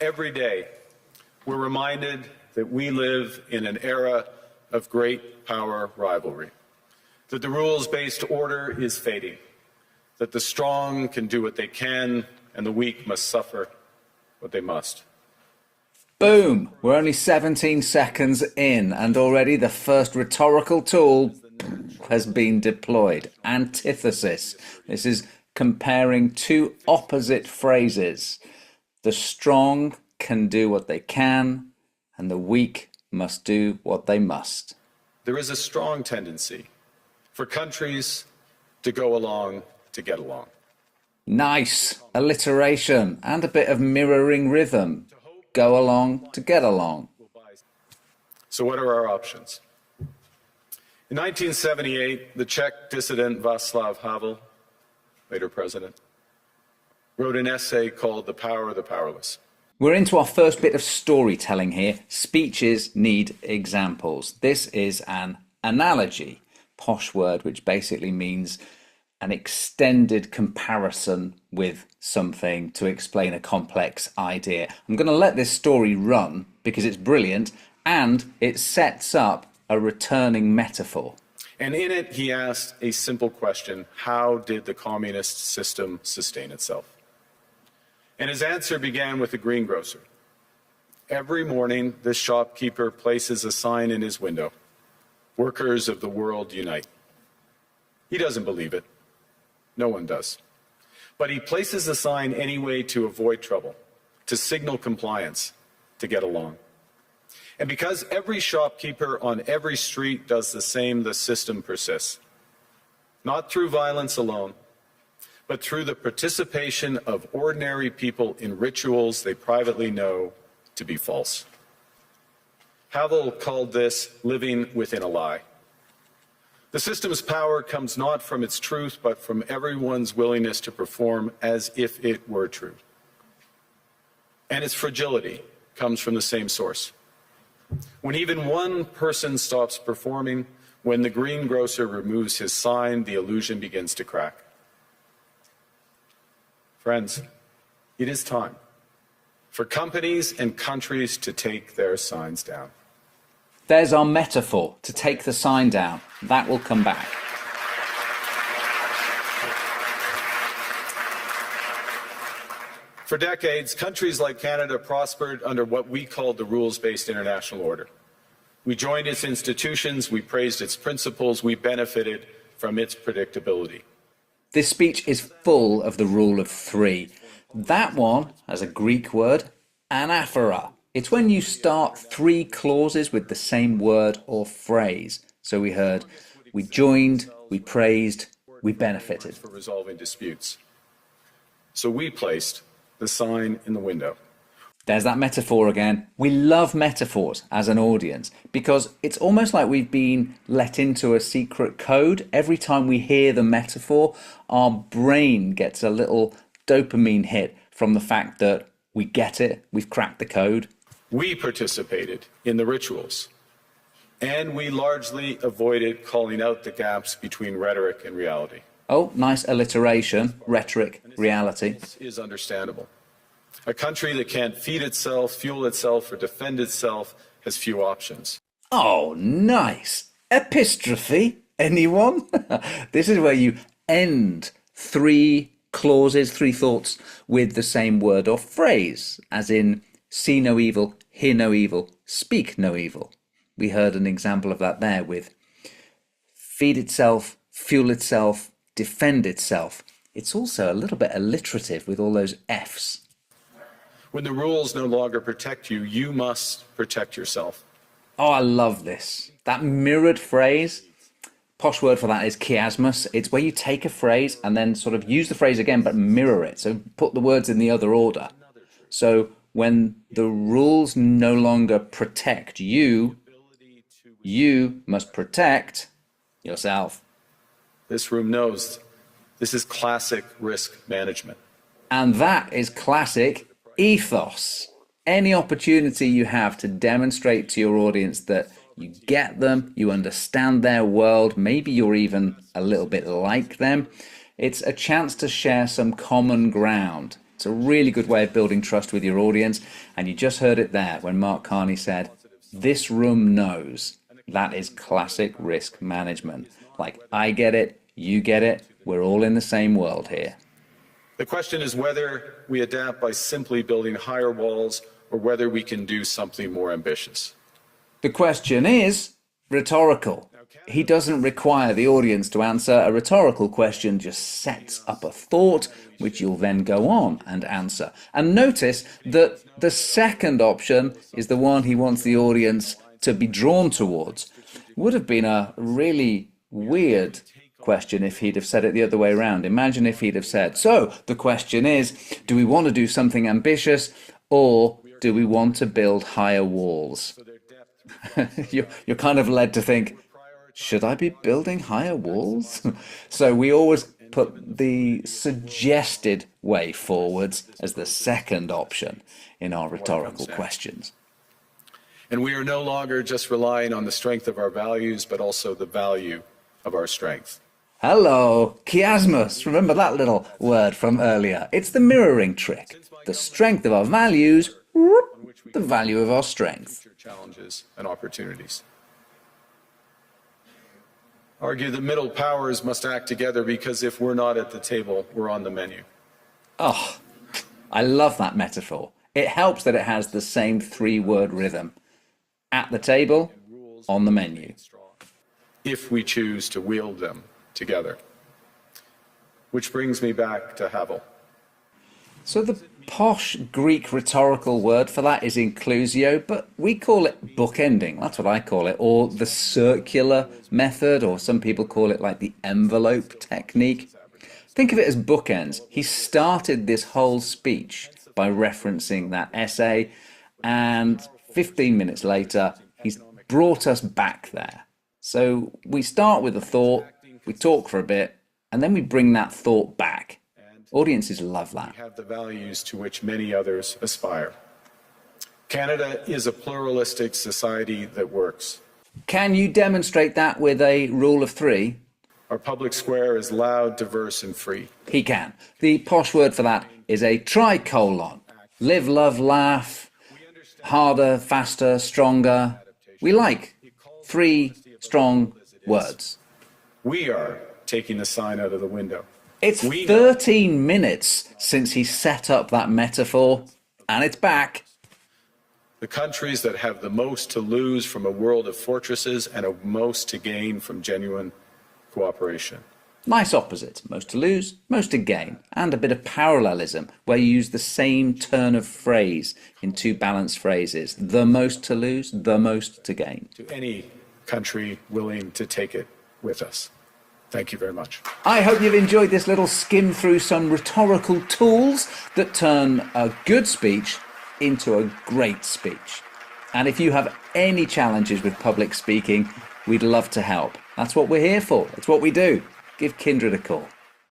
Every day, we're reminded that we live in an era of great power rivalry, that the rules-based order is fading, that the strong can do what they can and the weak must suffer what they must. Boom! We're only 17 seconds in and already the first rhetorical tool has been deployed. Antithesis. This is comparing two opposite phrases. The strong can do what they can and the weak must do what they must. There is a strong tendency for countries to go along to get along. Nice alliteration and a bit of mirroring rhythm. Go along to get along. So what are our options? In 1978, the Czech dissident Václav Havel, later president, wrote an essay called The Power of the Powerless. We're into our first bit of storytelling here. Speeches need examples. This is an analogy, posh word which basically means an extended comparison with something to explain a complex idea. I'm going to let this story run because it's brilliant and it sets up a returning metaphor. And in it, he asked a simple question: how did the communist system sustain itself? And his answer began with a greengrocer. Every morning, this shopkeeper places a sign in his window: "Workers of the world unite." He doesn't believe it. No one does. But he places the sign anyway to avoid trouble, to signal compliance, to get along. And because every shopkeeper on every street does the same, the system persists. Not through violence alone, but through the participation of ordinary people in rituals they privately know to be false. Havel called this living within a lie. The system's power comes not from its truth, but from everyone's willingness to perform as if it were true. And its fragility comes from the same source. When even one person stops performing, when the greengrocer removes his sign, the illusion begins to crack. Friends, it is time for companies and countries to take their signs down. There's our metaphor, to take the sign down. That will come back. For decades, countries like Canada prospered under what we called the rules-based international order. We joined its institutions, we praised its principles, we benefited from its predictability. This speech is full of the rule of three. That one has a Greek word, anaphora. It's when you start three clauses with the same word or phrase. So we heard, we joined, we praised, we benefited. For resolving disputes. So we placed the sign in the window. There's that metaphor again. We love metaphors as an audience because it's almost like we've been let into a secret code. Every time we hear the metaphor, our brain gets a little dopamine hit from the fact that we get it, we've cracked the code. We participated in the rituals, and we largely avoided calling out the gaps between rhetoric and reality. Oh, nice alliteration, rhetoric, reality. This is understandable. A country that can't feed itself, fuel itself, or defend itself has few options. Oh, nice. Epistrophe, anyone? This is where you end three clauses, three thoughts with the same word or phrase, as in see no evil, hear no evil, speak no evil. We heard an example of that there with feed itself, fuel itself, defend itself. It's also a little bit alliterative with all those F's. When the rules no longer protect you, you must protect yourself. Oh, I love this. That mirrored phrase, posh word for that is chiasmus. It's where you take a phrase and then sort of use the phrase again, but mirror it. So put the words in the other order. So when the rules no longer protect you, you must protect yourself. This room knows this is classic risk management. And that is classic ethos. Any opportunity you have to demonstrate to your audience that you get them, you understand their world, maybe you're even a little bit like them, it's a chance to share some common ground. It's a really good way of building trust with your audience. And you just heard it there when Mark Carney said, "This room knows." That is classic risk management. Like, I get it, you get it, we're all in the same world here. The question is whether we adapt by simply building higher walls or whether we can do something more ambitious. The question is rhetorical. He doesn't require the audience to answer a rhetorical question, just sets up a thought which you'll then go on and answer. And notice that the second option is the one he wants the audience to be drawn towards. Would have been a really weird question if he'd have said it the other way around. Imagine if he'd have said, so the question is, do we want to do something ambitious or do we want to build higher walls? You're kind of led to think, should I be building higher walls? So we always put the suggested way forwards as the second option in our rhetorical questions. And we are no longer just relying on the strength of our values, but also the value of our strength. Hello, chiasmus. Remember that little word from earlier? It's the mirroring trick. The strength of our values, the value of our strength. Challenges and opportunities. Argue that middle powers must act together because if we're not at the table, we're on the menu. Oh, I love that metaphor. It helps that it has the same three-word rhythm. At the table, on the menu. If we choose to wield them together. Which brings me back to Havel. So the posh Greek rhetorical word for that is inclusio, but we call it bookending. That's what I call it. Or the circular method, or some people call it like the envelope technique. Think of it as bookends. He started this whole speech by referencing that essay, and 15 minutes later, he's brought us back there. So we start with a thought, we talk for a bit, and then we bring that thought back. Audiences love that. We have the values to which many others aspire. Canada is a pluralistic society that works. Can you demonstrate that with a rule of three? Our public square is loud, diverse, and free. He can. The posh word for that is a tricolon. Live, love, laugh. Harder, faster, stronger. We like three strong words. We are taking the sign out of the window. It's 13 minutes since he set up that metaphor, and it's back. The countries that have the most to lose from a world of fortresses and a most to gain from genuine cooperation. Nice opposites. Most to lose, most to gain. And a bit of parallelism, where you use the same turn of phrase in two balanced phrases. The most to lose, the most to gain. To any country willing to take it with us. Thank you very much. I hope you've enjoyed this little skim through some rhetorical tools that turn a good speech into a great speech. And if you have any challenges with public speaking, we'd love to help. That's what we're here for. It's what we do. Give Kindred a call.